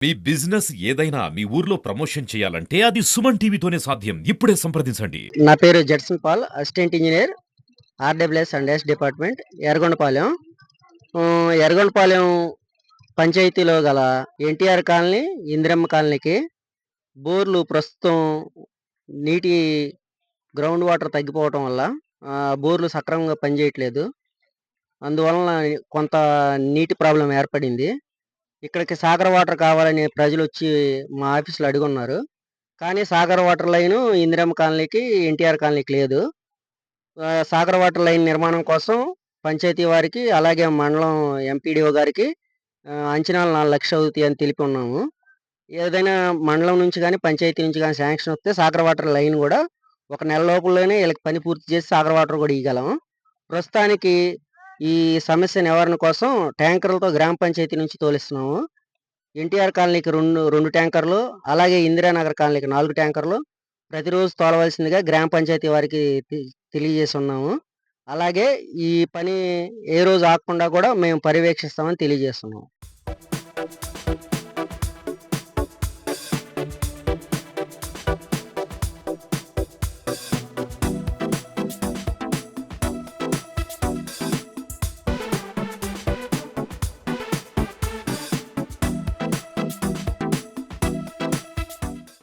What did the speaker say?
మీ business ఏదైనా మీ ఊర్లో promotion చేయాలంటే అది సుమన్ టీవీతోనే సాధ్యం. ఇప్పుడే సంప్రదించండి. నా పేరు Judson Paul. Assistant engineer RWS and S department Erragondapalem. Erragondapalem పంచాయతీలో గల ఎన్టీఆర్ కాలనీ, ఇందిరమ్మ కాలనీకి బోర్‌లు ప్రస్తుతం నీటి గ్రౌండ్ వాటర్ తగ్గిపోవటం వల్ల బోర్‌లు సక్రమంగా పనిచేయట్లేదు. అందువలన కొంత నీటి ప్రాబ్లమ్ ఏర్పడింది. ఇక్కడికి సాగర్ వాటర్ కావాలని ప్రజలొచ్చి మా ఆఫీస్‌లో అడిగున్నారు. కానీ సాగర్ వాటర్ లైను ఇందిరమ్మ కాలనీకి, ఎన్టీఆర్ కాలనీకి లేదు. సాగర్ వాటర్ లైన్ నిర్మాణం కోసం పంచాయతీ వారికి, అలాగే మండలం ఎంపీడీఓ గారికి అంచనాలు 4,00,000 అవుతాయని తెలిపి ఉన్నాము. ఏదైనా మండలం నుంచి గాని, పంచాయతీ నుంచి గాని శాంక్షన్ వస్తే సాగర్ వాటర్ లైన్ గూడా ఒక నెల లోపుల్లోనే ఈళ్ళకి పని పూర్తి చేసి సాగర్ వాటర్ గూడా ఇయ్యగలం. ప్రస్తుతానికి ఈ సమస్య నివారణ కోసం ట్యాంకర్‌లతో గ్రామ పంచాయతీ నుంచి తోలిస్తున్నాము. ఎన్టీఆర్ కాలనీకి 2 ట్యాంకర్‌లు, అలాగే ఇందిరానగర్ కాలనీకి 4 ట్యాంకర్‌లు ప్రతిరోజు తోలవలసిందిగా గ్రామ పంచాయతీ వారికి తెలియజేసున్నాము. అలాగే ఈ పని ఏ రోజు ఆగకుండా కూడా మేము పర్యవేక్షిస్తామని తెలియజేస్తున్నాం.